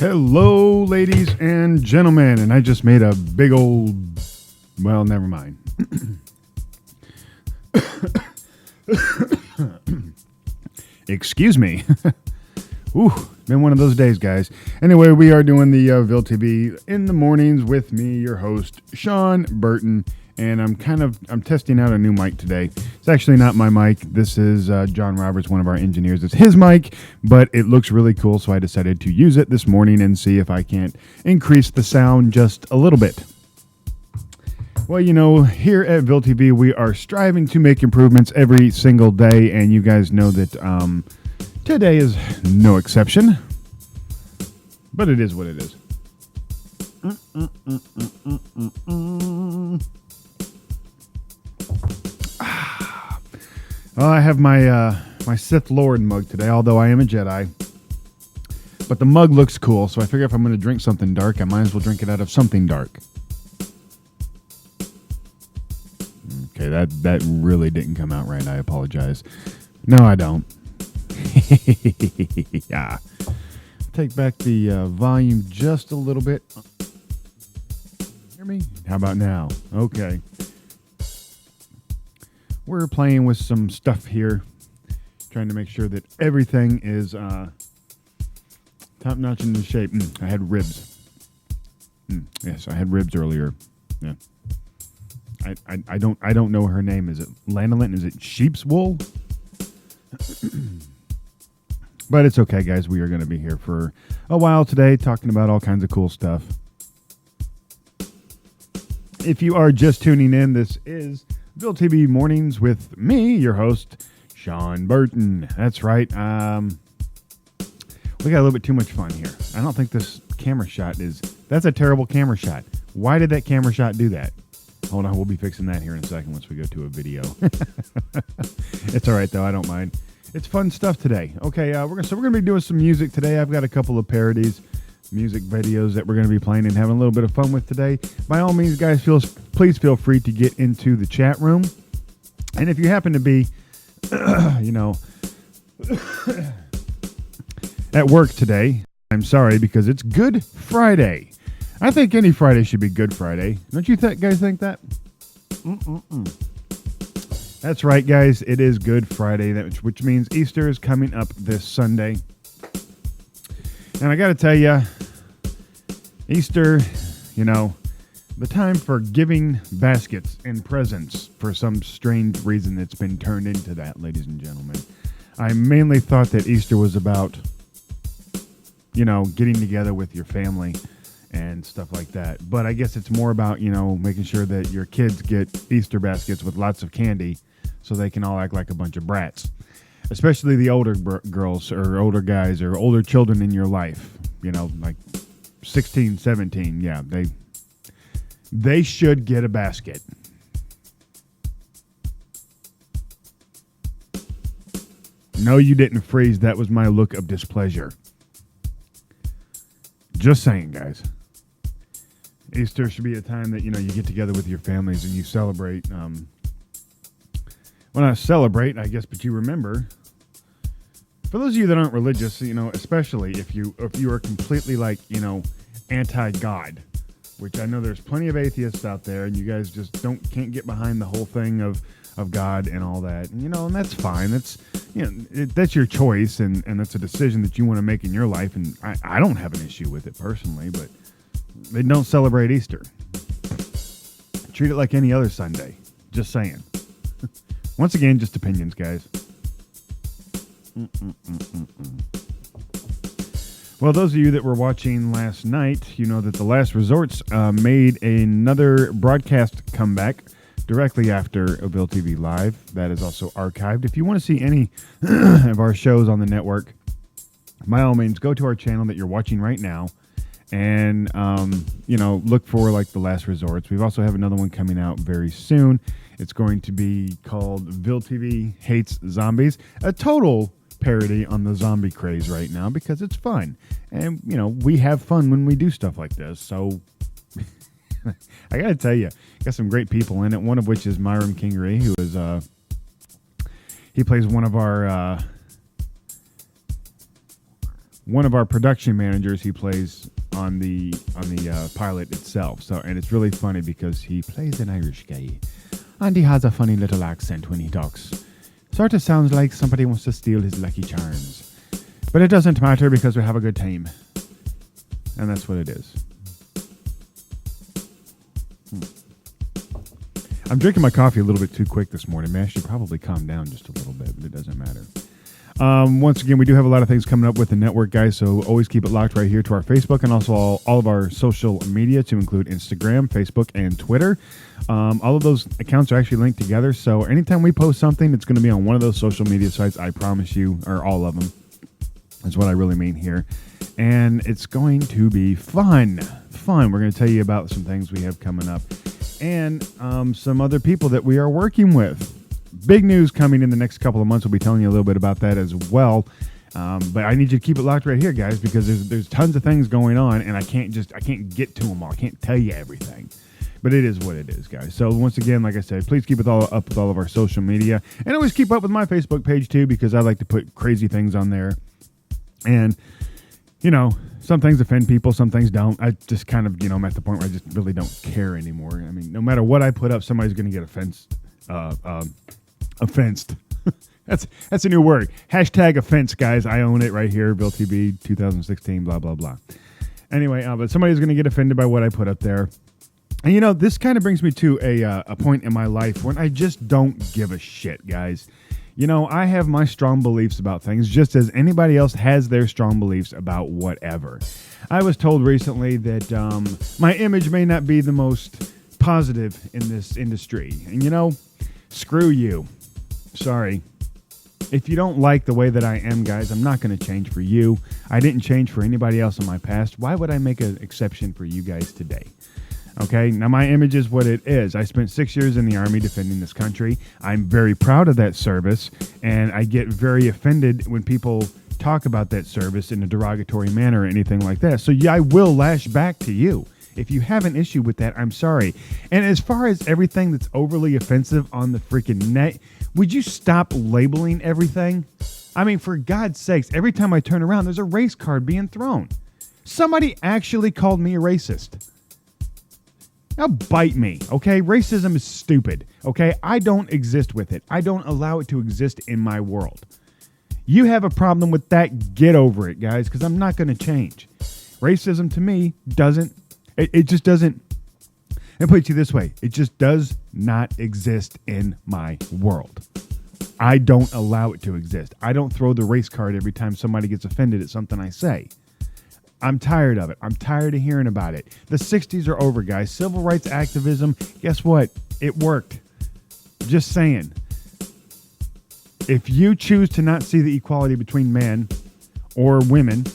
Hello, ladies and gentlemen, and I just made a big old, well, never mind. Excuse me. Ooh, been one of those days, guys. Anyway, we are doing the Ville TV in the mornings with me, your host, Sean Burton, and I'm testing out a new mic today. It's actually not my mic. This is John Roberts, one of our engineers. It's his mic, but it looks really cool, so I decided to use it this morning and see if I can't increase the sound just a little bit. Well, you know, here at Ville TV, we are striving to make improvements every single day, and you guys know that today is no exception. But it is what it is. Well, I have my Sith Lord mug today, although I am a Jedi. But the mug looks cool, so I figure if I'm going to drink something dark, I might as well drink it out of something dark. Okay, that really didn't come out right. I apologize. No, I don't. Yeah. Take back the volume just a little bit. Hear me? How about now? Okay. We're playing with some stuff here, trying to make sure that everything is top-notch and in shape. I had ribs. Yes, I had ribs earlier. Yeah. I don't know her name. Is it lanolin? Is it sheep's wool? But it's okay, guys. We are going to be here for a while today, talking about all kinds of cool stuff. If you are just tuning in, this is Ville TV Mornings with me, your host, Sean Burton. That's right. We got a little bit too much fun here. I don't think this camera shot that's a terrible camera shot. Why did that camera shot do that? Hold on, we'll be fixing that here in a second once we go to a video. It's all right, though. I don't mind. It's fun stuff today. Okay, we're gonna be doing some music today. I've got a couple of parodies, music videos that we're going to be playing and having a little bit of fun with today. By all means, guys, please feel free to get into the chat room. And if you happen to be, at work today, I'm sorry because it's Good Friday. I think any Friday should be Good Friday. Don't you guys think that? That's right, guys. It is Good Friday, which means Easter is coming up this Sunday. And I got to tell you, Easter, the time for giving baskets and presents, for some strange reason it's been turned into that, ladies and gentlemen. I mainly thought that Easter was about, getting together with your family and stuff like that. But I guess it's more about, making sure that your kids get Easter baskets with lots of candy so they can all act like a bunch of brats. Especially the older girls or older guys or older children in your life, like 16, 17. Yeah, they should get a basket. No, you didn't freeze. That was my look of displeasure. Just saying, guys. Easter should be a time that, you get together with your families and you celebrate. Well, not celebrate, I guess, but you remember. For those of you that aren't religious, especially if you are completely anti-God, which I know there's plenty of atheists out there, and you guys just can't get behind the whole thing of God and all that, and that's fine. That's that's your choice, and that's a decision that you want to make in your life, and I don't have an issue with it personally, but they don't celebrate Easter. Treat it like any other Sunday. Just saying. Once again, just opinions, guys. Well, those of you that were watching last night, you know that The Last Resorts made another broadcast comeback directly after Ville TV Live. That is also archived. If you want to see any of our shows on the network, by all means, go to our channel that you're watching right now and, look for The Last Resorts. We also have another one coming out very soon. It's going to be called Ville TV Hates Zombies, a total parody on the zombie craze right now because it's fun. And, we have fun when we do stuff like this. So I got to tell you, got some great people in it, one of which is Myram Kingery, who is, he plays one of our one of our production managers. He plays on the pilot itself. So, and it's really funny because he plays an Irish guy, and he has a funny little accent when he talks. Sort of sounds like somebody wants to steal his Lucky Charms, but it doesn't matter because we have a good time, and that's what it is. I'm drinking my coffee a little bit too quick this morning. Man, I should probably calm down just a little bit, but it doesn't matter. Once again, we do have a lot of things coming up with the network, guys, so always keep it locked right here to our Facebook and also all of our social media, to include Instagram, Facebook, and Twitter. All of those accounts are actually linked together, so anytime we post something, it's going to be on one of those social media sites, I promise you, or all of them. That's what I really mean here. And it's going to be fun. We're going to tell you about some things we have coming up and some other people that we are working with. Big news coming in the next couple of months. We'll be telling you a little bit about that as well. But I need you to keep it locked right here, guys, because there's tons of things going on, and I can't get to them all. I can't tell you everything. But it is what it is, guys. So once again, like I said, please keep it all up with all of our social media. And always keep up with my Facebook page, too, because I like to put crazy things on there. And, you know, some things offend people, some things don't. I just kind of, I'm at the point where I just really don't care anymore. I mean, no matter what I put up, somebody's going to get offensed. Offensed. That's a new word. Hashtag offense, guys. I own it right here. Ville TV 2016, blah, blah, blah. Anyway, but somebody's going to get offended by what I put up there. And, this kind of brings me to a point in my life when I just don't give a shit, guys. I have my strong beliefs about things, just as anybody else has their strong beliefs about whatever. I was told recently that my image may not be the most positive in this industry. And, screw you. Sorry. If you don't like the way that I am, guys, I'm not going to change for you. I didn't change for anybody else in my past. Why would I make an exception for you guys today? Okay, now my image is what it is. I spent 6 years in the Army defending this country. I'm very proud of that service, and I get very offended when people talk about that service in a derogatory manner or anything like that. So yeah, I will lash back to you. If you have an issue with that, I'm sorry. And as far as everything that's overly offensive on the freaking net, would you stop labeling everything? I mean, for God's sakes, every time I turn around, there's a race card being thrown. Somebody actually called me a racist. Now bite me, okay? Racism is stupid, okay? I don't exist with it. I don't allow it to exist in my world. You have a problem with that, get over it, guys, because I'm not going to change. Racism to me it just doesn't, and put it to you this way, it just does not exist in my world. I don't allow it to exist. I don't throw the race card every time somebody gets offended at something I say. I'm tired of it. I'm tired of hearing about it. The 60s are over, guys. Civil rights activism, guess what? It worked. Just saying. If you choose to not see the equality between man or women,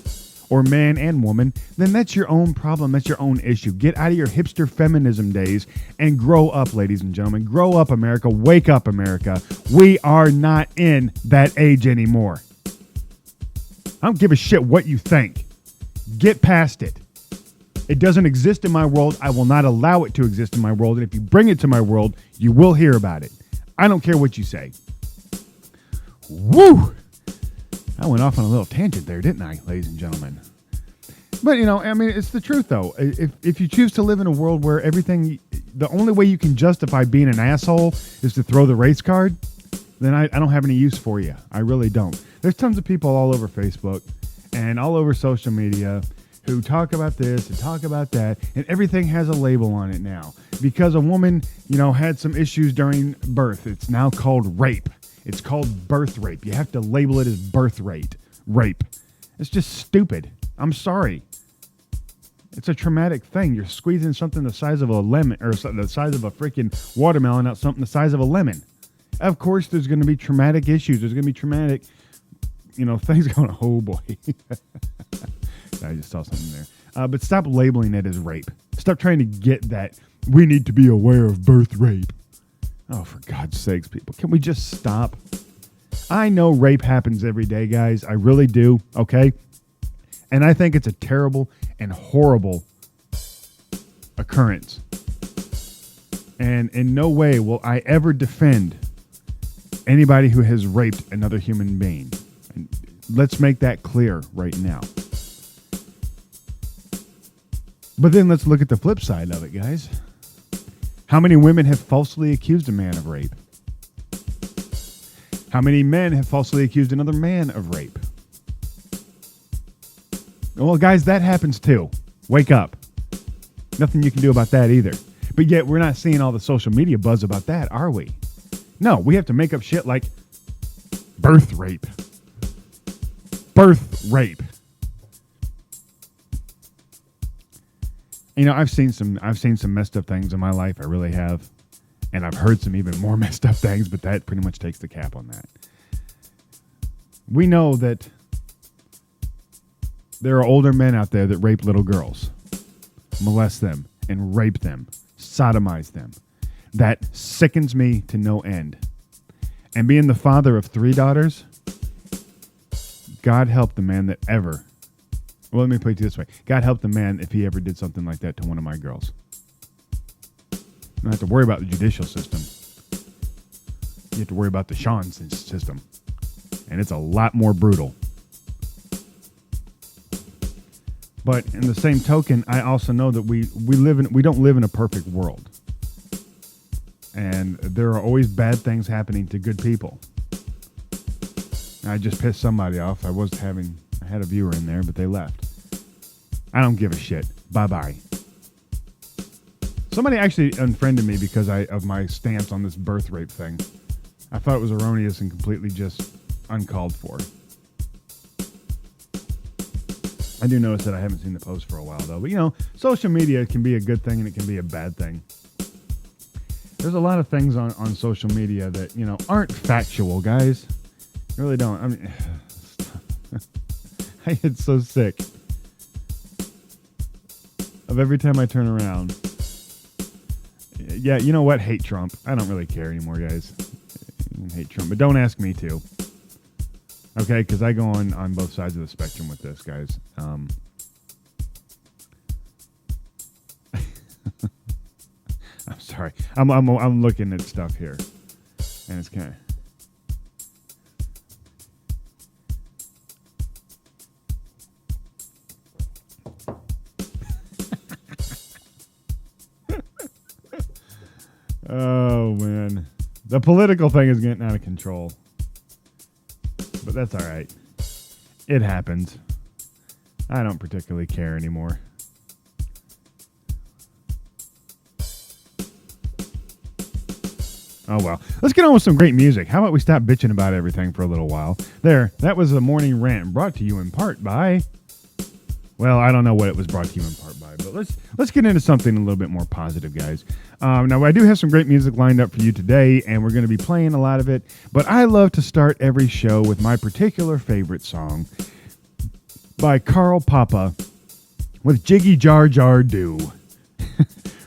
or man and woman, then that's your own problem. That's your own issue. Get out of your hipster feminism days and grow up, ladies and gentlemen. Grow up, America. Wake up, America. We are not in that age anymore. I don't give a shit what you think. Get past it. It doesn't exist in my world. I will not allow it to exist in my world. And if you bring it to my world, you will hear about it. I don't care what you say. Woo! I went off on a little tangent there, didn't I, ladies and gentlemen? But, it's the truth, though. If you choose to live in a world where the only way you can justify being an asshole is to throw the race card, then I don't have any use for you. I really don't. There's tons of people all over Facebook and all over social media who talk about this and talk about that, and everything has a label on it now. Because a woman, had some issues during birth, it's now called rape. It's called birth rape. You have to label it as birth rape. It's just stupid. I'm sorry. It's a traumatic thing. You're squeezing something the size of a lemon, or the size of a freaking watermelon out something the size of a lemon. Of course, there's going to be traumatic issues. There's going to be traumatic, things going, oh boy. I just saw something there. But stop labeling it as rape. Stop trying to get that. We need to be aware of birth rape. Oh, for God's sakes, people. Can we just stop? I know rape happens every day, guys. I really do, okay? And I think it's a terrible and horrible occurrence. And in no way will I ever defend anybody who has raped another human being. And let's make that clear right now. But then let's look at the flip side of it, guys. How many women have falsely accused a man of rape? How many men have falsely accused another man of rape? Well, guys, that happens too. Wake up. Nothing you can do about that either. But yet we're not seeing all the social media buzz about that, are we? No, we have to make up shit like birth rape. Birth rape. You know, I've seen some messed up things in my life. I really have. And I've heard some even more messed up things, but that pretty much takes the cap on that. We know that there are older men out there that rape little girls, molest them, and rape them, sodomize them. That sickens me to no end. And being the father of 3 daughters, God help the man that ever... Well, let me put it this way. God help the man if he ever did something like that to one of my girls. You don't have to worry about the judicial system. You have to worry about the Sean system. And it's a lot more brutal. But in the same token, I also know that we don't live in a perfect world. And there are always bad things happening to good people. I just pissed somebody off. I had a viewer in there, but they left. I don't give a shit. Bye-bye. Somebody actually unfriended me because of my stance on this birth rape thing. I thought it was erroneous and completely just uncalled for. I do notice that I haven't seen the post for a while, though. But, you know, social media can be a good thing and it can be a bad thing. There's a lot of things on social media that, you know, aren't factual, guys. I really don't. I mean, I get so sick of every time I turn around. Yeah, you know what? Hate Trump. I don't really care anymore, guys. I hate Trump, but don't ask me to. Okay, because I go on both sides of the spectrum with this, guys. I'm sorry. I'm looking at stuff here, and it's kind of. Oh man, the political thing is getting out of control, but that's all right. It happens. I don't particularly care anymore. Oh well, let's get on with some great music. How about we stop bitching about everything for a little while? There, that was the morning rant brought to you in part by... Well, I don't know what it was brought to you in part by, but let's get into something a little bit more positive, guys. Now, I do have some great music lined up for you today, and we're going to be playing a lot of it, but I love to start every show with my particular favorite song by Carl Papa with Jiggy Jar Jar Do.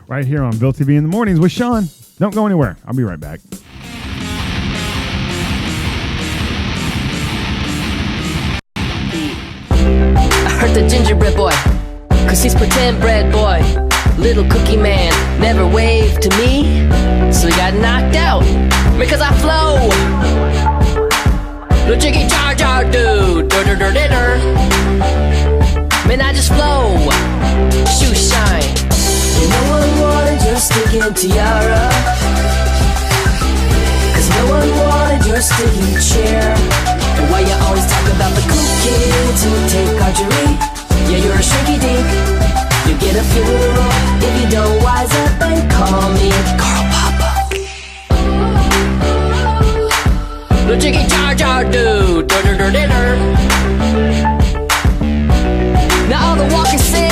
Right here on Ville TV in the Mornings with Sean. Don't go anywhere. I'll be right back. I heard the gingerbread boy, cause he's pretend bread boy. Little cookie man never waved to me, so he got knocked out because I flow. Little jiggy jar jar do, dur dur dur dur. Man, I just flow, shoe shine. No one wanted your sticking tiara, cause no one wanted your sticky chair. And why you always talk about the cool kids who take archery? Yeah, you're a shrinky dink. You get a funeral if you don't wise up and call me Carl Papa. Little jiggy jar jar do, dur dur dur dur. Now all the walkers sing.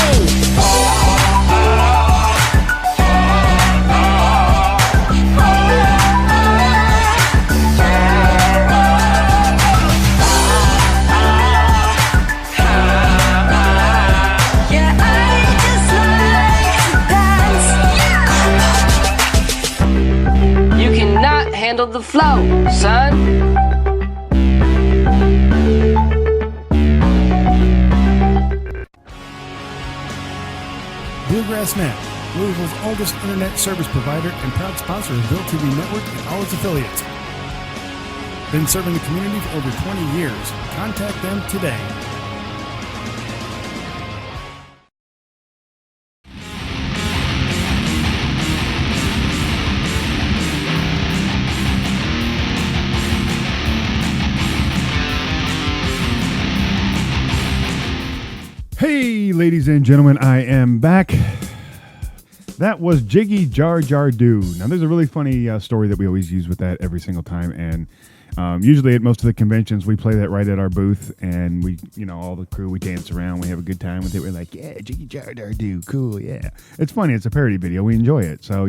Handle the flow, son. Bluegrass Net, Louisville's oldest internet service provider and proud sponsor of Ville TV Network and all its affiliates. Been serving the community for over 20 years. Contact them today. Hey, ladies and gentlemen, I am back. That was Jiggy Jar Jar Do. Now, there's a really funny story that we always use with that every single time, and usually at most of the conventions, we play that right at our booth, and we, all the crew, we dance around, we have a good time with it. We're like, yeah, Jiggy Jar Jar Do, cool, yeah. It's funny, it's a parody video, we enjoy it. So,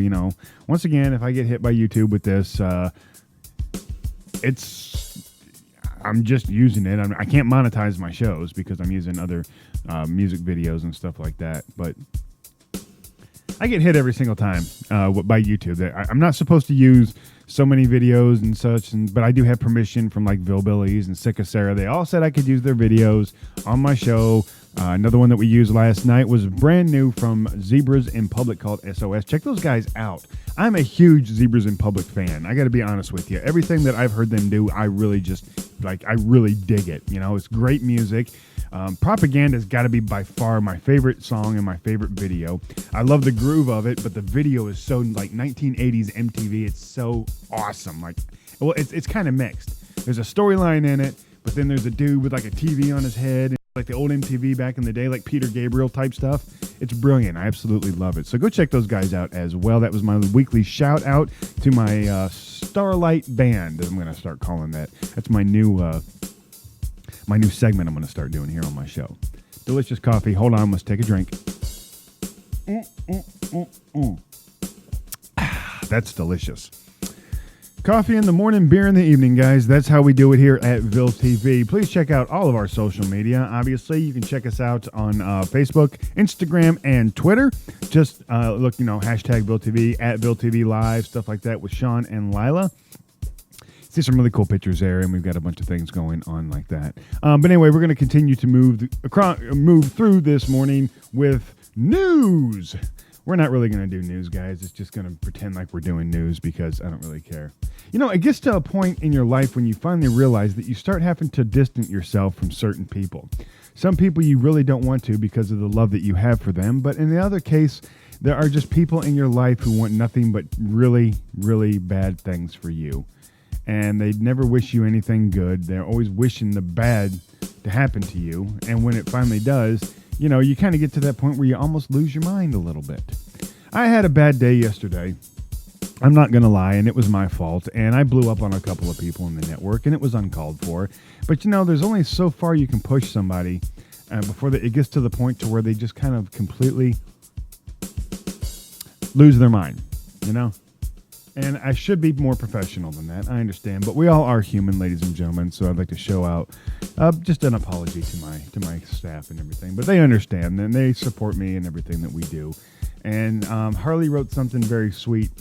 once again, if I get hit by YouTube with this, I'm just using it. I can't monetize my shows because I'm using other music videos and stuff like that, but I get hit every single time by YouTube. I'm not supposed to use so many videos and such, but I do have permission from like Villbillies and Sick of Sarah. They all said I could use their videos on my show. Another one that we used last night was brand new from Zebras in Public called SOS. Check those guys out. I'm a huge Zebras in Public fan. I got to be honest with you. Everything that I've heard them do, I really just I really dig it. It's great music. Propaganda's got to be by far my favorite song and my favorite video. I love the groove of it, but the video is so like 1980s MTV. It's so awesome. It's kind of mixed. There's a storyline in it, but then there's a dude with like a TV on his head, like the old MTV back in the day, like Peter Gabriel type stuff. It's brilliant. I absolutely love it. So go check those guys out as well. That was my weekly shout out to my Starlight Band. I'm going to start calling that. That's my new segment I'm going to start doing here on my show. Delicious coffee. Hold on, let's take a drink. That's delicious. Coffee in the morning, beer in the evening, guys. That's how we do it here at Ville TV. Please check out all of our social media. Obviously, you can check us out on Facebook, Instagram, and Twitter. Just look, hashtag Ville TV, at Ville TV Live, stuff like that with Sean and Lila. See some really cool pictures there, and we've got a bunch of things going on like that. But anyway, we're going to continue to move through this morning with news. We're not really going to do news, guys. It's just going to pretend like we're doing news because I don't really care. It gets to a point in your life when you finally realize that you start having to distance yourself from certain people. Some people you really don't want to because of the love that you have for them. But in the other case, there are just people in your life who want nothing but really, really bad things for you. And they never wish you anything good. They're always wishing the bad to happen to you. And when it finally does, you kind of get to that point where you almost lose your mind a little bit. I had a bad day yesterday. I'm not going to lie, and it was my fault. And I blew up on a couple of people in the network, and it was uncalled for. But, there's only so far you can push somebody before it gets to the point to where they just kind of completely lose their mind, And I should be more professional than that. I understand, but we all are human, ladies and gentlemen. So I'd like to show out just an apology to my staff and everything. But they understand and they support me and everything that we do. And Harley wrote something very sweet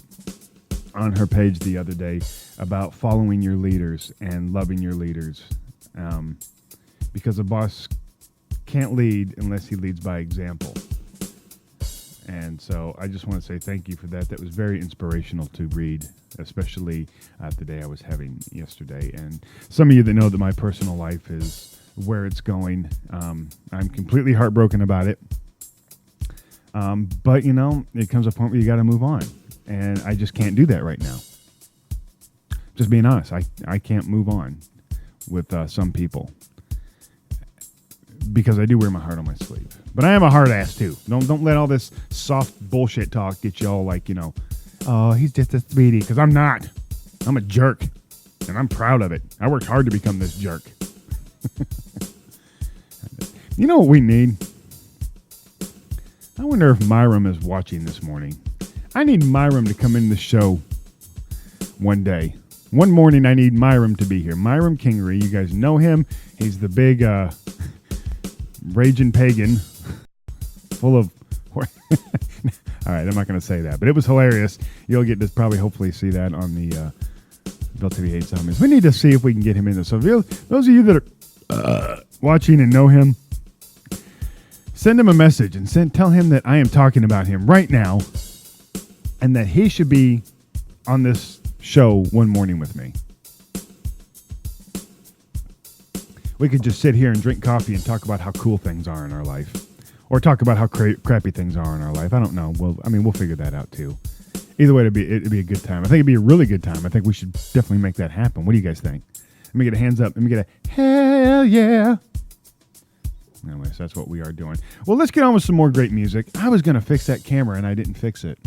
on her page the other day about following your leaders and loving your leaders, because a boss can't lead unless he leads by example. And so I just want to say thank you for that. That was very inspirational to read, especially the day I was having yesterday. And some of you that know that my personal life is where it's going, I'm completely heartbroken about it. But, it comes a point where you got to move on. And I just can't do that right now. Just being honest, I can't move on with some people. Because I do wear my heart on my sleeve. But I am a hard ass too. Don't let all this soft bullshit talk get you all like, oh, he's just a sweetie. Because I'm not. I'm a jerk. And I'm proud of it. I worked hard to become this jerk. You know what we need? I wonder if Myram is watching this morning. I need Myram to come in the show one day. One morning I need Myram to be here. Myram Kingery. You guys know him. He's the big raging pagan full of all right, I'm not going to say that, but it was hilarious. You'll get to probably hopefully see that on the Ville TV Hate Zombies. We need to see if we can get him in this. So those of you that are watching and know him, send him a message and tell him that I am talking about him right now and that he should be on this show one morning with me. We could just sit here and drink coffee and talk about how cool things are in our life. Or talk about how crappy things are in our life. I don't know. We'll figure that out too. Either way, it'd be a good time. I think it'd be a really good time. I think we should definitely make that happen. What do you guys think? Let me get a hands up. Let me get a hell yeah. Anyways, that's what we are doing. Well, let's get on with some more great music. I was going to fix that camera, and I didn't fix it.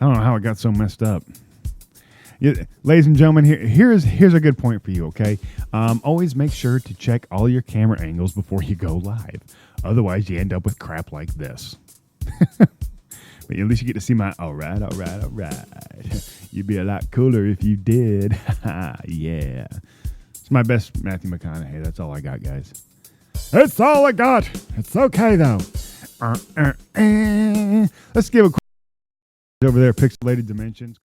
I don't know how it got so messed up. Yeah, ladies and gentlemen, here's a good point for you, okay? Always make sure to check all your camera angles before you go live. Otherwise, you end up with crap like this. But at least you get to see my all right. You'd be a lot cooler if you did. Yeah. It's my best Matthew McConaughey. That's all I got, guys. That's all I got. It's okay, though. Let's give a quick over there, Pixelated Dimensions.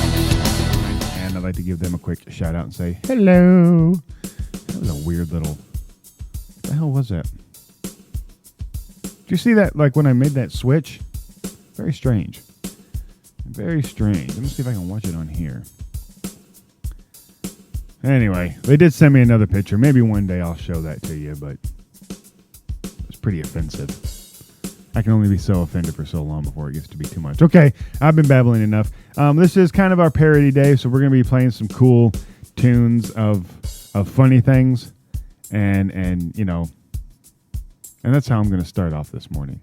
And I'd like to give them a quick shout out and say hello. That was a weird little... What the hell was that? Did you see that, like, when I made that switch? Very strange. Very strange. Let me see if I can watch it on here. Anyway, they did send me another picture. Maybe one day I'll show that to you, but it's pretty offensive. I can only be so offended for so long before it gets to be too much. Okay, I've been babbling enough. This is kind of our parody day, so we're going to be playing some cool tunes of funny things, and you know, and that's how I'm going to start off this morning.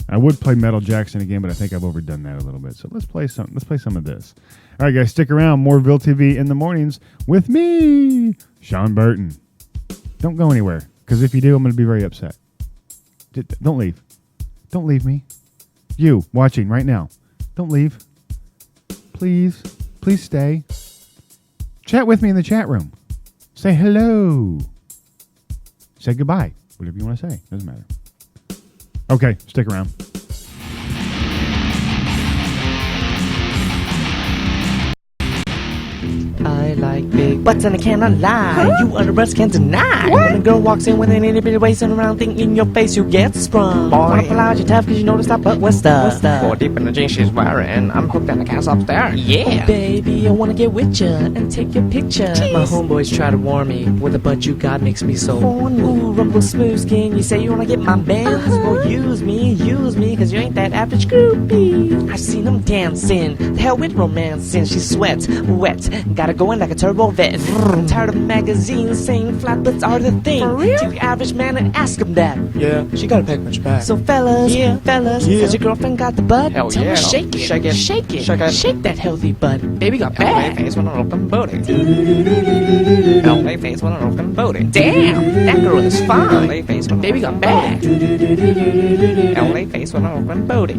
I would play Metal Jackson again, but I think I've overdone that a little bit. So let's play some of this. All right, guys, stick around. More Ville TV in the mornings with me, Sean Burton. Don't go anywhere, because if you do, I'm going to be very upset. Don't leave. Don't leave me. You watching right now, don't leave. Please stay. Chat with me in the chat room. Say hello. Say goodbye. Whatever you want to say. Doesn't matter. Okay, stick around. I like big butts and I cannot lie. You other breasts can't deny. When a girl walks in with an itty bitty waist and around thing in your face, you get sprung. Wanna pull out your tough cause you notice that butt was stuck. More deep in the jeans she's wearing. I'm hooked on the cast upstairs. Yeah. Oh, baby, I wanna get with ya and take your picture. Jeez. My homeboys try to warn me with the butt you got makes me so horny. Ooh, rumble smooth skin, you say you wanna get my bands? Well, use me, cause you ain't that average groupie. I've seen them dancing, the hell with romancing. She sweats, wet, gotta go in like a turbo vet. I'm tired of magazines saying flat butts are the thing. For real? To the average man and ask him that. Yeah, she got a peck much back. So fellas, has your girlfriend got the butt? Hell Tell yeah. her shake it, Shake it. shake it, Shake it. shake that healthy butt. Baby got LA back. face with an open booty. LA face with an open booty. Damn, that girl is fine. LA face with an Baby got open back. booty. LA face with an open booty.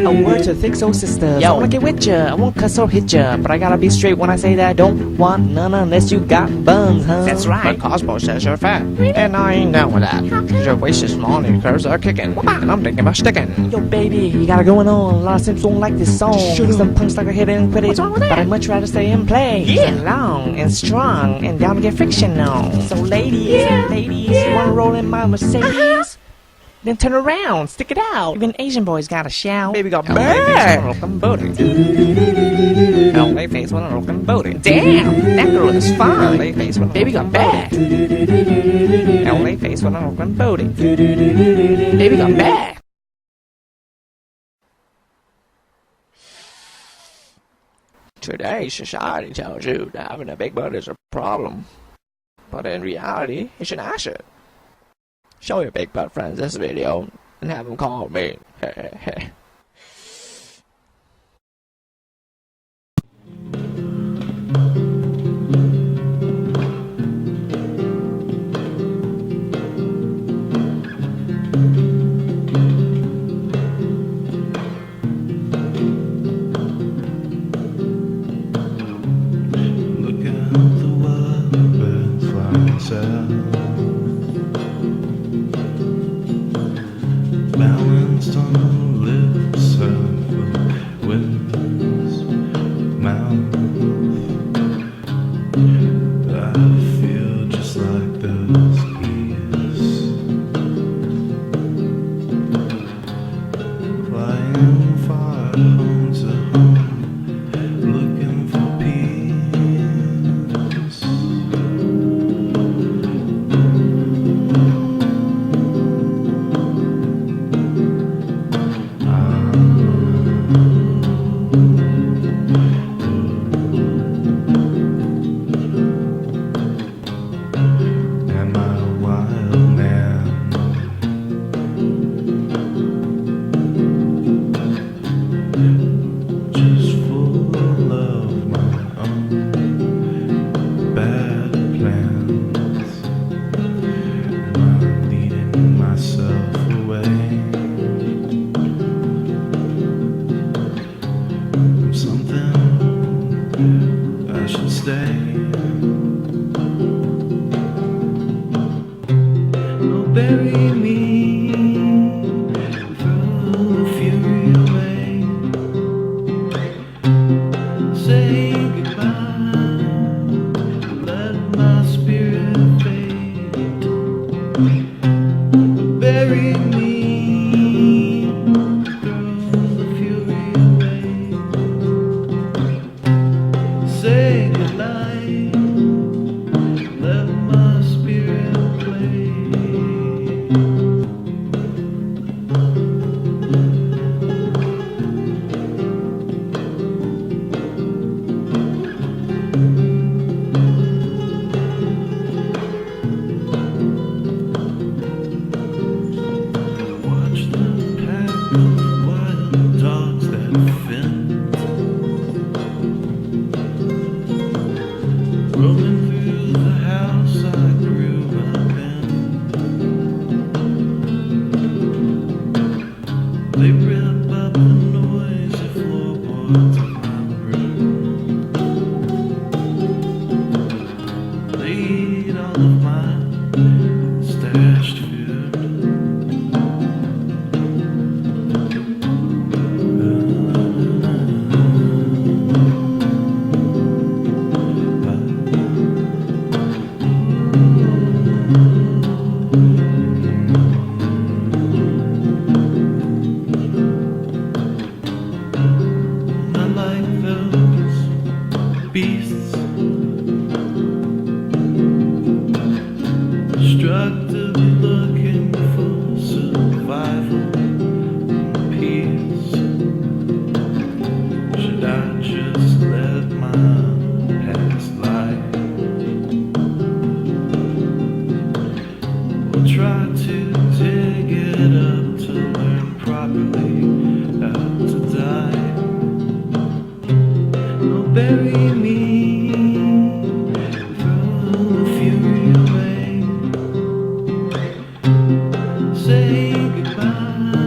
A word to thick soul sisters. Yo. I wanna get with ya, I won't cuss or hit ya, but I gotta be straight when I say that I don't want none unless you got buns, huh? That's right. But Cosmo says you're fat. And I ain't down with that. Your waist is small and your curves are kicking. And I'm thinking about sticking. Yo, baby, you got it going on. A lot of simps don't like this song. Shut up. Some punks like a hit and quit it. What's wrong with that? But I'd much rather stay and play. Yeah. And long and strong and down to get friction on. So ladies, you wanna roll in my Mercedes? Then turn around, stick it out. Even Asian boys gotta shout. Baby got LA face with an open booty. LA face with an open booty. Damn, that girl is fine. LA face with an Baby got open back. booty. LA face with an open booty. Baby got back. Today, society tells you that having a big butt is a problem. But in reality, it's an asset. Show your big butt friends this video and have them call me. Look out the wild birds flying south, balanced on the lips of the wind's mouth. I feel just like those geese flying far home to home, looking for peace. wild dogs that fend, rolling through the house I grew up in. They rip up the noisy floorboards of my room. They eat all of my stashed food. I like those beasts, destructively looking for survival and peace. Should I just let my past lie, or try to dig it up to learn properly how to die? Oh, bury me, throw the fury away, say goodbye,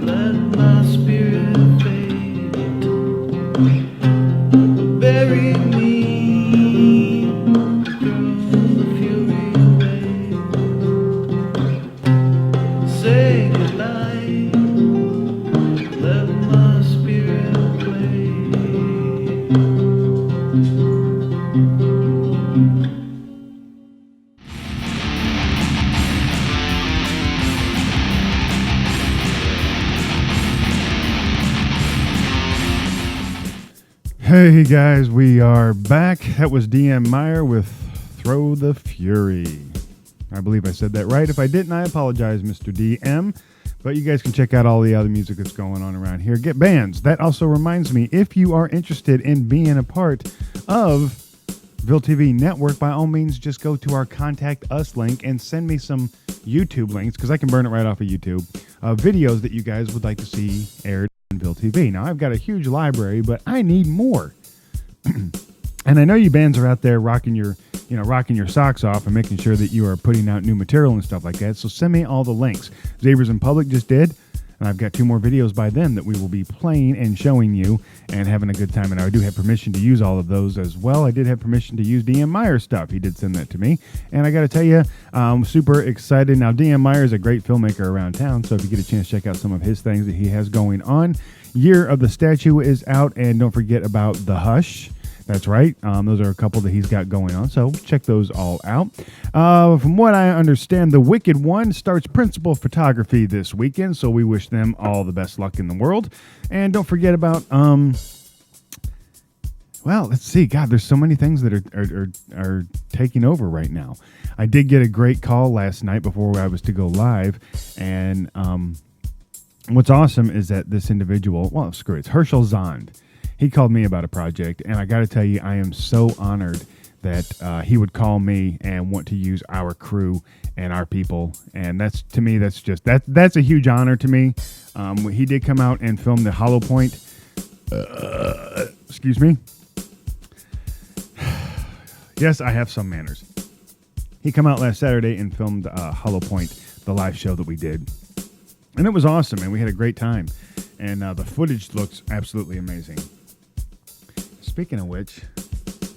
let my spirit fade. Bury me, throw the fury away, say goodnight, let my spirit play. Hey guys, we are back. That was DM Meyer with Throw the Fury. I believe I said that right. If I didn't, I apologize, Mr. DM. But you guys can check out all the other music that's going on around here. Get bands. That also reminds me, if you are interested in being a part of Ville TV Network, by all means, just go to our Contact Us link and send me some YouTube links, because I can burn it right off of YouTube, videos that you guys would like to see aired on Ville TV. Now, I've got a huge library, but I need more. And I know you bands are out there rocking your socks off and making sure that you are putting out new material and stuff like that. So send me all the links. Zabers in Public just did, and I've got 2 more videos by them that we will be playing and showing you and having a good time. And I do have permission to use all of those as well. I did have permission to use DM Meyer stuff. He did send that to me. And I got to tell you, I'm super excited. Now, DM Meyer is a great filmmaker around town, so if you get a chance to check out some of his things that he has going on. Year of the Statue is out, and don't forget about The Hush. That's right. Those are a couple that he's got going on, so check those all out. From what I understand, The Wicked One starts principal photography this weekend, so we wish them all the best luck in the world. And don't forget about, well, let's see. God, there's so many things that are taking over right now. I did get a great call last night before I was to go live, and what's awesome is that this individual, well, screw it, it's Herschel Zond. He called me about a project, and I got to tell you, I am so honored that he would call me and want to use our crew and our people. And that's, to me, that's a huge honor to me. He did come out and film the Hollow Point. Excuse me. Yes, I have some manners. He came out last Saturday and filmed Hollow Point, the live show that we did. And it was awesome, and we had a great time. And the footage looks absolutely amazing. Speaking of which,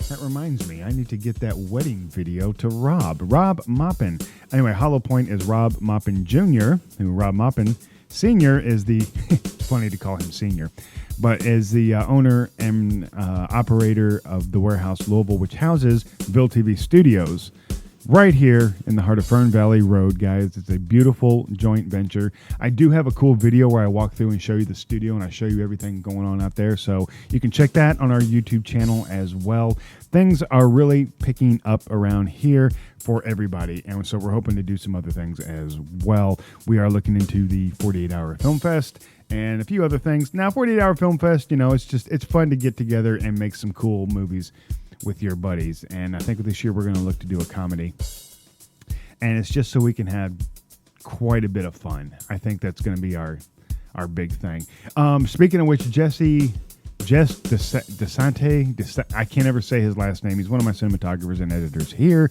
that reminds me, I need to get that wedding video to Rob Moppin. Anyway, Hollow Point is Rob Moppin Jr., who Rob Moppin Sr. is the, it's funny to call him Senior, but is the owner and operator of the Warehouse Louisville, which houses Ville TV Studios. Right here in the heart of Fern Valley Road, guys. It's a beautiful joint venture. I do have a cool video where I walk through and show you the studio, and I show you everything going on out there. So you can check that on our YouTube channel as well. Things are really picking up around here for everybody, and so we're hoping to do some other things as well. We are looking into the 48-hour Film Fest and a few other things. Now, 48-hour Film Fest, you know, it's fun to get together and make some cool movies with your buddies, and I think this year we're going to look to do a comedy, and it's just so we can have quite a bit of fun. I think that's going to be our big thing. Speaking of which, Jess DeSante, I can't ever say his last name. He's one of my cinematographers and editors here.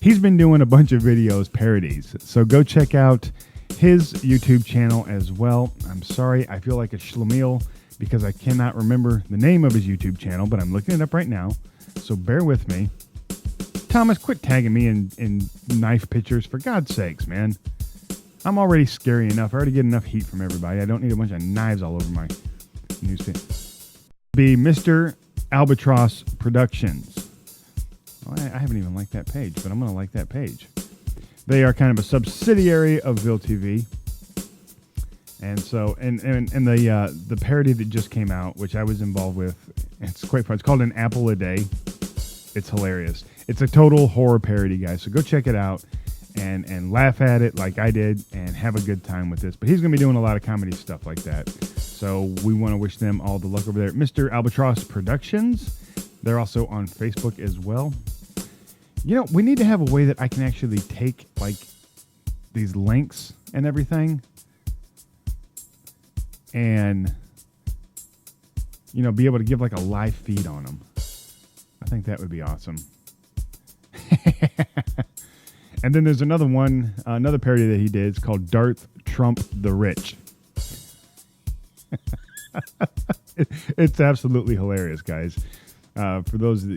He's been doing a bunch of videos, parodies. So go check out his YouTube channel as well. I'm sorry, I feel like a schlemiel because I cannot remember the name of his YouTube channel, but I'm looking it up right now. So bear with me. Thomas, quit tagging me in knife pictures, for God's sakes, man. I'm already scary enough. I already get enough heat from everybody. I don't need a bunch of knives all over my newsfeed. Be Mr. Albatross Productions. Well, I haven't even liked that page, but I'm going to like that page. They are kind of a subsidiary of Ville TV. And so, and the parody that just came out, which I was involved with, it's quite fun. It's called An Apple a Day. It's hilarious. It's a total horror parody, guys. So go check it out and laugh at it like I did and have a good time with this. But he's going to be doing a lot of comedy stuff like that. So we want to wish them all the luck over there. Mr. Albatross Productions. They're also on Facebook as well. You know, we need to have a way that I can actually take like these links and everything and, you know, be able to give like a live feed on them. I think that would be awesome. And then there's another one, another parody that he did. It's called Darth Trump the Rich. It's absolutely hilarious, guys. For those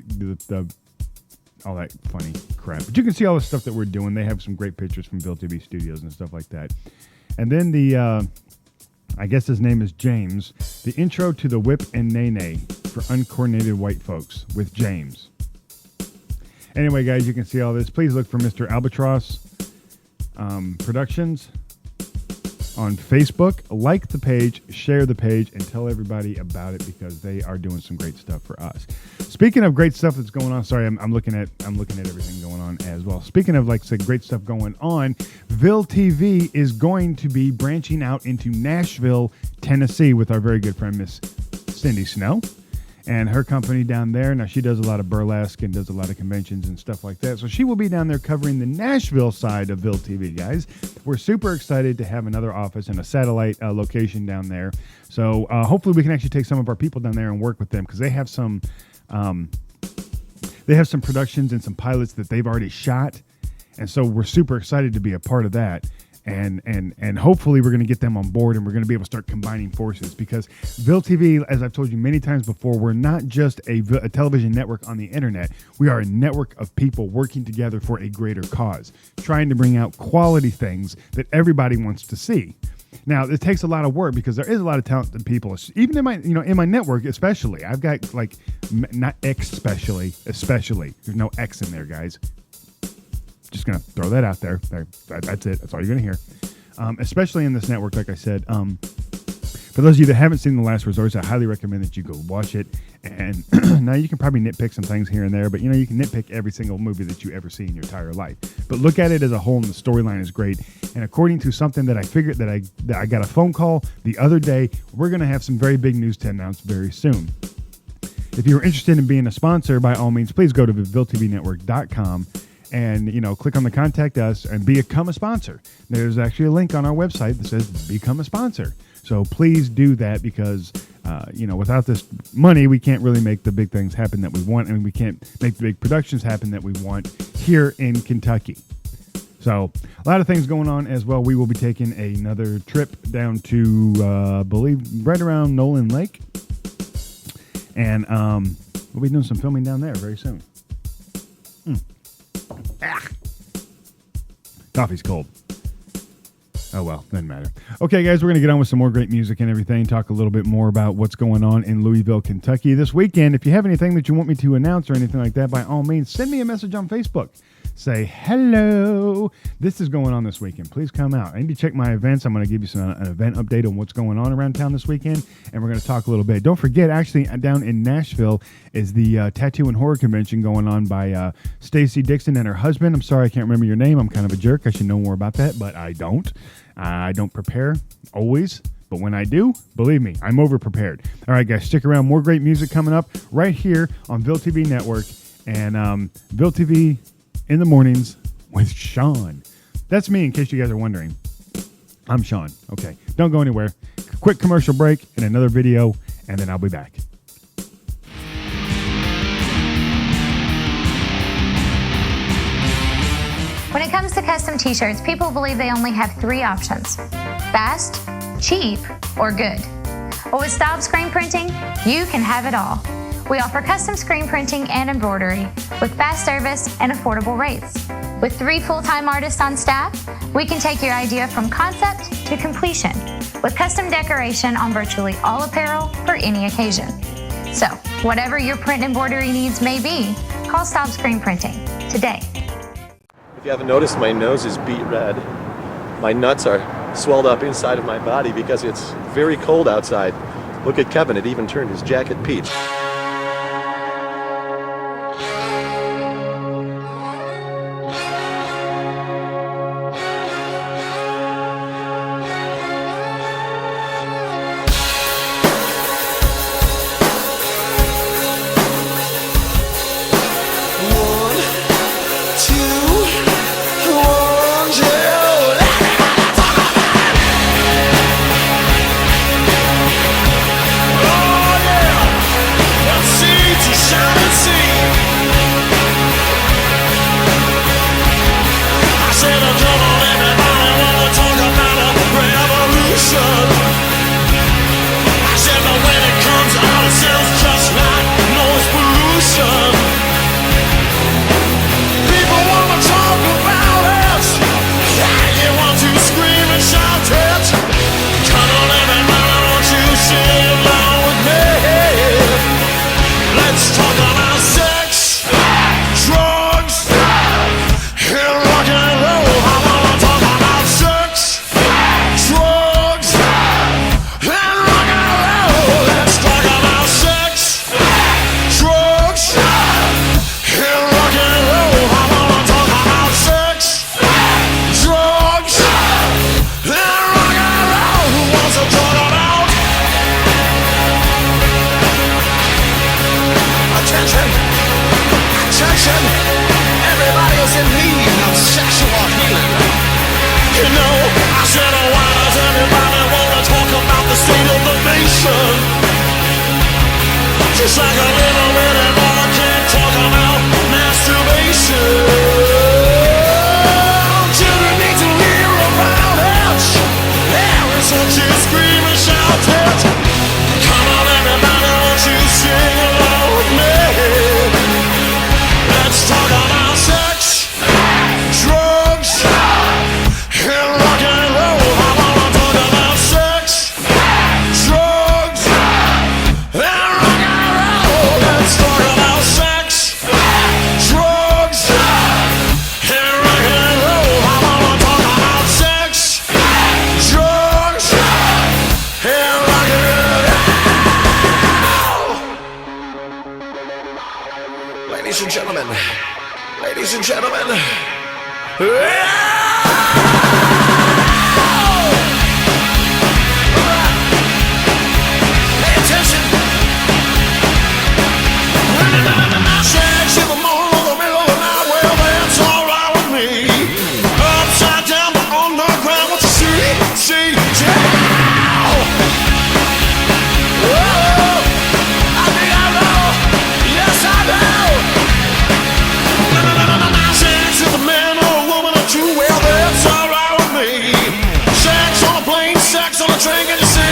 all that funny crap. But you can see all the stuff that we're doing. They have some great pictures from Ville TV Studios and stuff like that. And then the, I guess his name is James, the intro to the Whip and Nay Nay for uncoordinated white folks with James. Anyway, guys, you can see all this. Please look for Mr. Albatross Productions on Facebook. Like the page, share the page, and tell everybody about it because they are doing some great stuff for us. Speaking of great stuff that's going on, sorry, I'm looking at everything going on as well. Speaking of, like I said, great stuff going on, Ville TV is going to be branching out into Nashville, Tennessee with our very good friend, Miss Cindy Snow. And her company down there, now she does a lot of burlesque and does a lot of conventions and stuff like that. So she will be down there covering the Nashville side of Ville TV, guys. We're super excited to have another office and a satellite location down there. So hopefully we can actually take some of our people down there and work with them because they have some productions and some pilots that they've already shot. And so we're super excited to be a part of that. And hopefully we're going to get them on board and we're going to be able to start combining forces because Ville TV, as I've told you many times before, we're not just a television network on the internet. We are a network of people working together for a greater cause, trying to bring out quality things that everybody wants to see. Now, it takes a lot of work because there is a lot of talented people, even in my network, especially. I've got like, not especially. There's no X in there, guys. Just going to throw that out there. That's it. That's all you're going to hear. Especially in this network, like I said. For those of you that haven't seen The Last Resort, I highly recommend that you go watch it. And now you can probably nitpick some things here and there, but you can nitpick every single movie that you ever see in your entire life. But look at it as a whole, and the storyline is great. And according to something that I figured that I got a phone call the other day, we're going to have some very big news to announce very soon. If you're interested in being a sponsor, by all means, please go to VilleTVNetwork.com. And, click on the Contact Us and become a sponsor. There's actually a link on our website that says Become a Sponsor. So please do that because, without this money, we can't really make the big things happen that we want. And we can't make the big productions happen that we want here in Kentucky. So a lot of things going on as well. We will be taking another trip down to, I believe, right around Nolan Lake. And we'll be doing some filming down there very soon. Coffee's cold. Oh, well, doesn't matter. Okay, guys, we're going to get on with some more great music and everything, talk a little bit more about what's going on in Louisville, Kentucky this weekend. If you have anything that you want me to announce or anything like that, by all means, send me a message on Facebook. Say, hello, this is going on this weekend. Please come out. I need to check my events. I'm going to give you an event update on what's going on around town this weekend, and we're going to talk a little bit. Don't forget, actually, down in Nashville is the Tattoo and Horror Convention going on by Stacy Dixon and her husband. I'm sorry I can't remember your name. I'm kind of a jerk. I should know more about that, but I don't. I don't prepare always. But when I do, believe me, I'm over-prepared. All right, guys, stick around. More great music coming up right here on Ville TV Network and Ville TV in the mornings with Sean. That's me, in case you guys are wondering. I'm Sean. Okay, don't go anywhere. Quick commercial break and another video, and then I'll be back. When it comes to custom t-shirts, people believe they only have 3 options: fast, cheap, or good. Well, with Style Screen Printing, you can have it all. We offer custom screen printing and embroidery with fast service and affordable rates. With 3 full-time artists on staff, we can take your idea from concept to completion with custom decoration on virtually all apparel for any occasion. So, whatever your print and embroidery needs may be, call Style Screen Printing today. If you haven't noticed, my nose is beet red. My nuts are swelled up inside of my body because it's very cold outside. Look at Kevin, it even turned his jacket peach. Just like a little bit of more can't talk about masturbation. Children need to hear about it. Parents want you to scream and shout it. Come on everybody, won't you sing along with me? Let's talk about sex, drugs, and rock and roll. I wanna talk about sex, drugs, and rock and roll. Let's talk about sex, drugs, and rock and roll. I wanna talk about sex, drugs, and rock and roll. Ladies and gentlemen, ladies and gentlemen. Pay attention. Sex in the morning or the middle of the night, well, that's alright with me. Upside down, but on the ground, what you see, down. Whoa, I think I know, yes I know. Sex with a man or a woman or two, well, that's alright with me. Sex on a plane, sex on a train, can you see?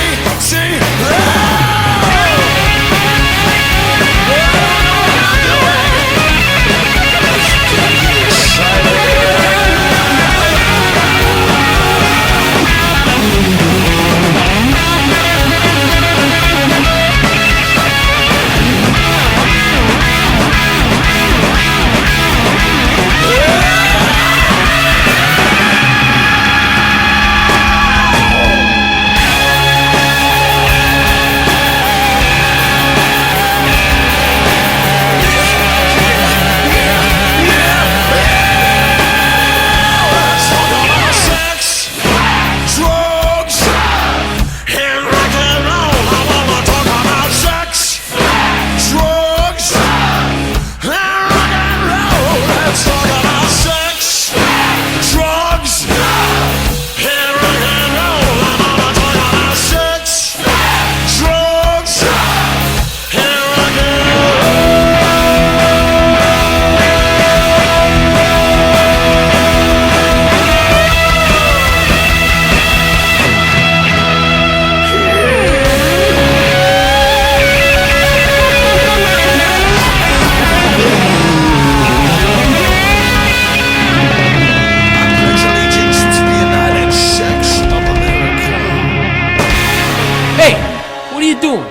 doing?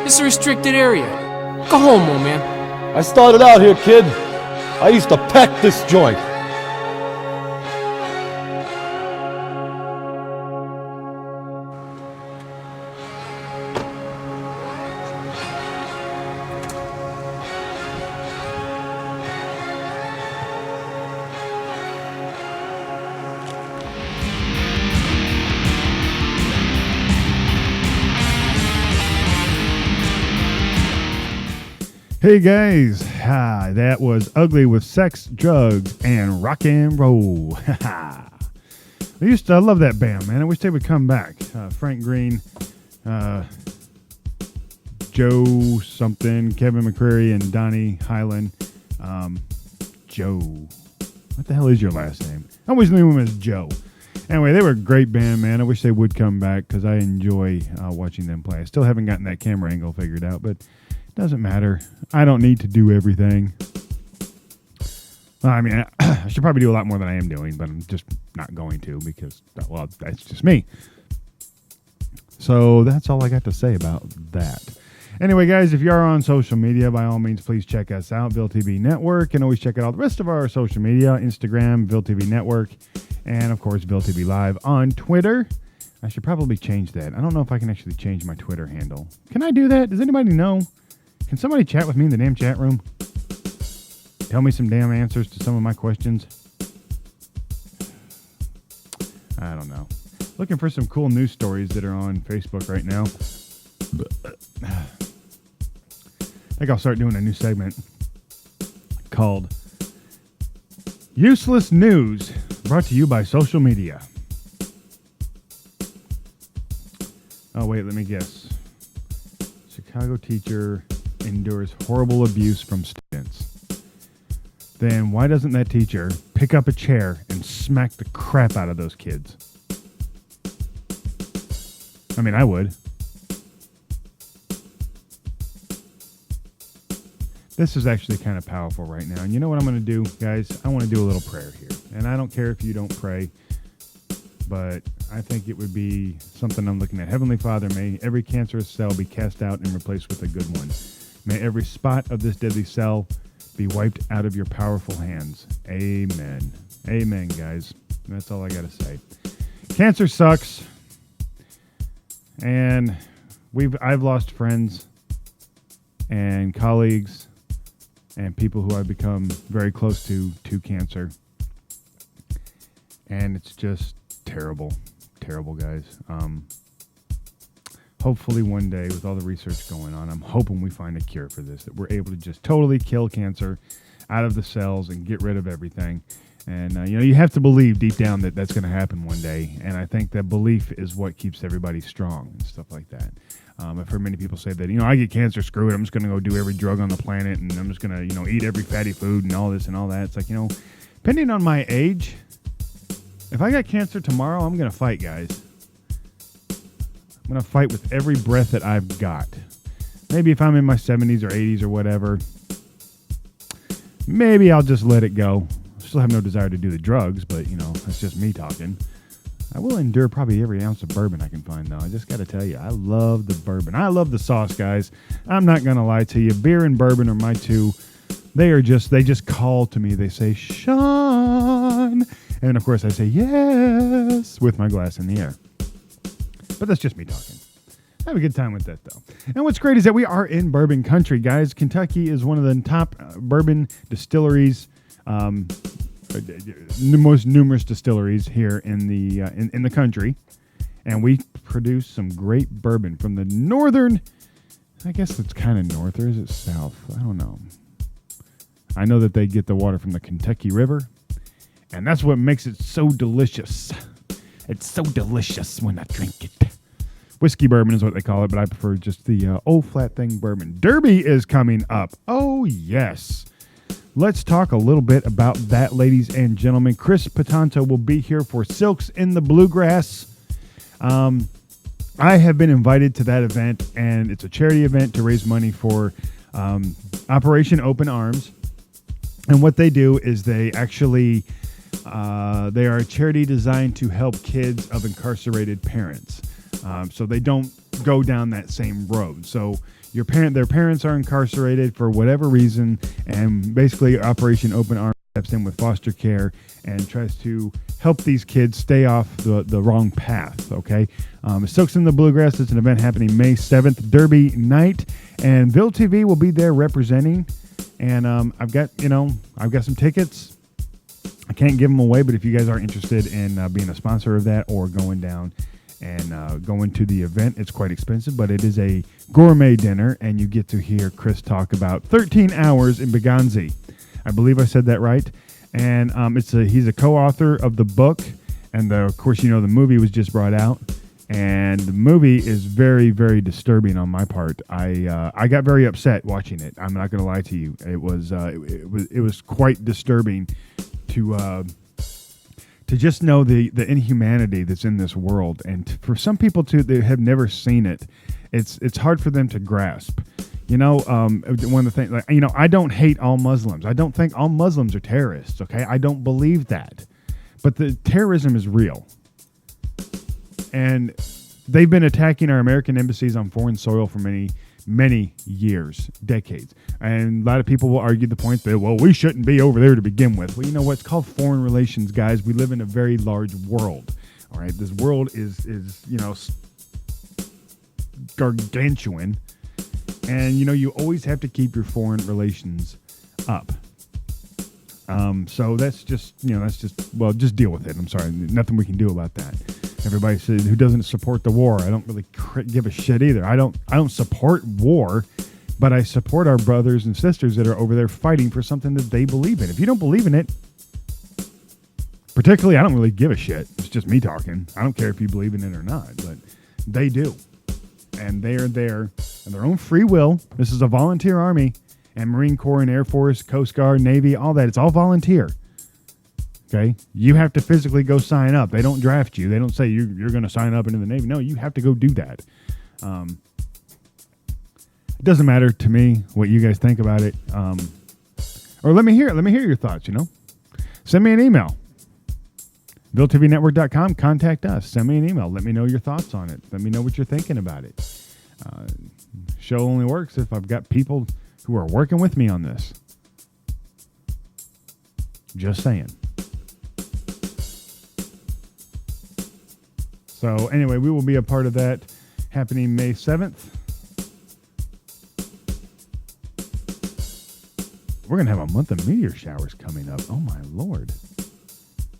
This is a restricted area. Go home, old man. I started out here, kid. I used to pack this joint. Hey guys, that was Ugly with Sex, Drugs, and Rock and Roll. I love that band, man. I wish they would come back. Frank Green, Joe something, Kevin McCreary, and Donnie Hyland. Joe, what the hell is your last name? I always knew him as Joe. Anyway, they were a great band, man. I wish they would come back because I enjoy watching them play. I still haven't gotten that camera angle figured out, but doesn't matter. I don't need to do everything. Well, I mean, I should probably do a lot more than I am doing, but I'm just not going to because, well, that's just me. So that's all I got to say about that. Anyway, guys, if you are on social media, by all means, please check us out, Ville TV Network, and always check out all the rest of our social media, Instagram, Ville TV Network, and, of course, Ville TV Live on Twitter. I should probably change that. I don't know if I can actually change my Twitter handle. Can I do that? Does anybody know? Can somebody chat with me in the damn chat room? Tell me some damn answers to some of my questions. I don't know. Looking for some cool news stories that are on Facebook right now. I think I'll start doing a new segment called Useless News, brought to you by social media. Oh, wait, let me guess. Chicago teacher endures horrible abuse from students. Then why doesn't that teacher pick up a chair and smack the crap out of those kids? I mean, I would. This is actually kind of powerful right now. And you know what I'm going to do, guys? I want to do a little prayer here. And I don't care if you don't pray, but I think it would be something I'm looking at. Heavenly Father, may every cancerous cell be cast out and replaced with a good one. May every spot of this deadly cell be wiped out of your powerful hands. Amen. Amen, guys. That's all I got to say. Cancer sucks. And I've lost friends and colleagues and people who I've become very close to cancer. And it's just terrible. Terrible, guys. Hopefully one day, with all the research going on, I'm hoping we find a cure for this, that we're able to just totally kill cancer out of the cells and get rid of everything. And, you have to believe deep down that that's going to happen one day. And I think that belief is what keeps everybody strong and stuff like that. I've heard many people say that, I get cancer, screw it. I'm just going to go do every drug on the planet, and I'm just going to, eat every fatty food and all this and all that. It's like, depending on my age, if I got cancer tomorrow, I'm going to fight, guys. I'm going to fight with every breath that I've got. Maybe if I'm in my 70s or 80s or whatever, maybe I'll just let it go. I still have no desire to do the drugs, but, that's just me talking. I will endure probably every ounce of bourbon I can find, though. I just got to tell you, I love the bourbon. I love the sauce, guys. I'm not going to lie to you. Beer and bourbon are my two. They just call to me. They say, Sean. And, of course, I say, yes, with my glass in the air. But that's just me talking. I have a good time with that, though. And what's great is that we are in bourbon country, guys. Kentucky is one of the top bourbon distilleries, the most numerous distilleries here in the country. And we produce some great bourbon from the northern, I guess it's kind of north, or is it south? I don't know. I know that they get the water from the Kentucky River, and that's what makes it so delicious. It's so delicious when I drink it. Whiskey bourbon is what they call it, but I prefer just the old flat thing bourbon. Derby is coming up. Oh, yes. Let's talk a little bit about that, ladies and gentlemen. Chris Patanto will be here for Silks in the Bluegrass. I have been invited to that event, and it's a charity event to raise money for Operation Open Arms. And what they do is they actually... they are a charity designed to help kids of incarcerated parents. So they don't go down that same road. So their parents are incarcerated for whatever reason, and basically Operation Open Arms steps in with foster care and tries to help these kids stay off the wrong path. Okay, Soaks in the Bluegrass is an event happening May 7th, Derby night, and Ville TV will be there representing. And I've got some tickets. I can't give them away, but if you guys are interested in being a sponsor of that or going down and going to the event, it's quite expensive, but it is a gourmet dinner, and you get to hear Chris talk about 13 hours in Beganzi. I believe I said that right. And he's a co-author of the book, and of course, the movie was just brought out, and the movie is very, very disturbing on my part. I got very upset watching it. I'm not going to lie to you. It was quite disturbing to just know the inhumanity that's in this world, and for some people that have never seen it, it's hard for them to grasp. One of the things, I don't hate all Muslims. I don't think all Muslims are terrorists. Okay, I don't believe that, but the terrorism is real, and they've been attacking our American embassies on foreign soil for many, many years, decades. And a lot of people will argue the point that, well, we shouldn't be over there to begin with. Well, you know what? It's called foreign relations, guys. We live in a very large world. All right, this world is gargantuan. And, you always have to keep your foreign relations up. So that's just, just deal with it. I'm sorry. Nothing we can do about that. Everybody says who doesn't support the war. I don't really give a shit either. I don't support war, but I support our brothers and sisters that are over there fighting for something that they believe in. If you don't believe in it, particularly, I don't really give a shit. It's just me talking. I don't care if you believe in it or not, but they do. And they are there on their own free will. This is a volunteer army, and Marine Corps and Air Force, Coast Guard, Navy, all that. It's all volunteer. Okay? You have to physically go sign up. They don't draft you. They don't say you're going to sign up into the Navy. No, you have to go do that. It doesn't matter to me what you guys think about it. Or let me hear your thoughts, Send me an email. VilleTVNetwork.com. Contact us. Send me an email. Let me know your thoughts on it. Let me know what you're thinking about it. Show only works if I've got people who are working with me on this. Just saying. So anyway, we will be a part of that happening May 7th. We're going to have a month of meteor showers coming up. Oh my Lord.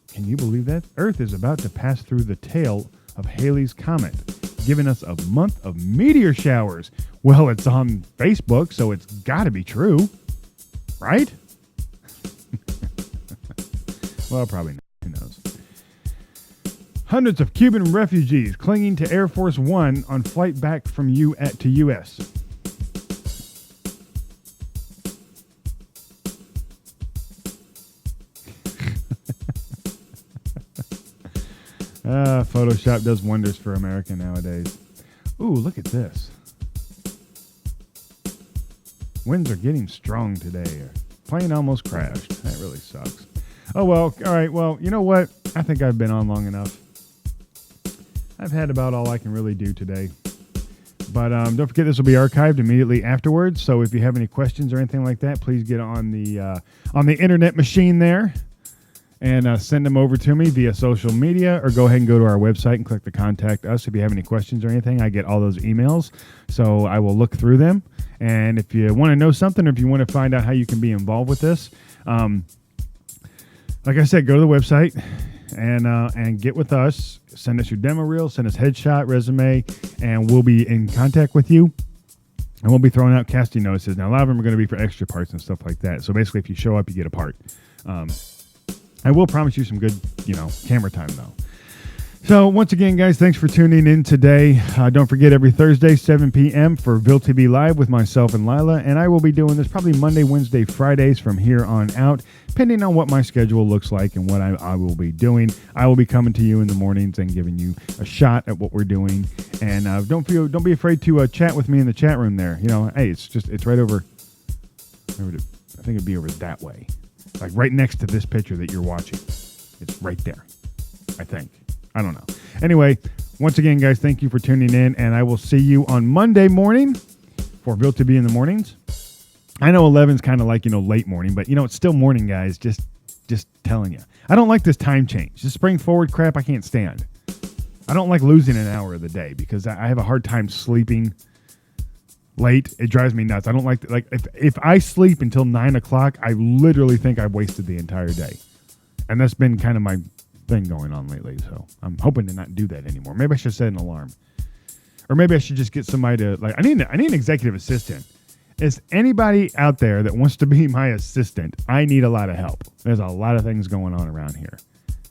Can you believe that? Earth is about to pass through the tail of Halley's Comet, giving us a month of meteor showers. Well, it's on Facebook, so it's got to be true. Right? Well, probably not. Who knows? Hundreds of Cuban refugees clinging to Air Force One on flight back from to U.S. Photoshop does wonders for America nowadays. Ooh, look at this. Winds are getting strong today. Plane almost crashed. That really sucks. Oh, well. All right. Well, you know what? I think I've been on long enough. I've had about all I can really do today. But don't forget, this will be archived immediately afterwards. So if you have any questions or anything like that, please get on the internet machine there and send them over to me via social media, or go ahead and go to our website and click the Contact Us. If you have any questions or anything, I get all those emails. So I will look through them. And if you want to know something, or if you want to find out how you can be involved with this, like I said, go to the website and get with us. Send us your demo reel, send us headshot, resume, and we'll be in contact with you. And we'll be throwing out casting notices. Now, a lot of them are going to be for extra parts and stuff like that. So basically, if you show up, you get a part. I will promise you some good, camera time, though. So, once again, guys, thanks for tuning in today. Don't forget, every Thursday, 7 p.m. for Ville TV Live with myself and Lila. And I will be doing this probably Monday, Wednesday, Fridays from here on out, depending on what my schedule looks like and what I will be doing. I will be coming to you in the mornings and giving you a shot at what we're doing. And don't be afraid to chat with me in the chat room there. Hey, it's right over. I think it'd be over that way. Like right next to this picture that you're watching. It's right there, I think. I don't know. Anyway, Once again, guys, thank you for tuning in, and I will see you on Monday morning for Ville to be in the mornings. I know 11's kind of like, late morning, but, it's still morning, guys. Just telling you. I don't like this time change. This spring forward crap I can't stand. I don't like losing an hour of the day because I have a hard time sleeping late. It drives me nuts. I don't like if I sleep until 9 o'clock, I literally think I've wasted the entire day. And that's been kind of my thing going on lately. So I'm hoping to not do that anymore. Maybe I should set an alarm. Or maybe I should just get somebody to I need an executive assistant. Is anybody out there that wants to be my assistant? I need a lot of help. There's a lot of things going on around here.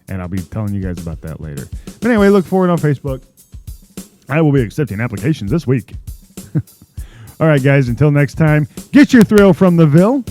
And I'll be telling you guys about that later. But anyway, look for it on Facebook. I will be accepting applications this week. All right, guys, until next time, get your thrill from the Ville.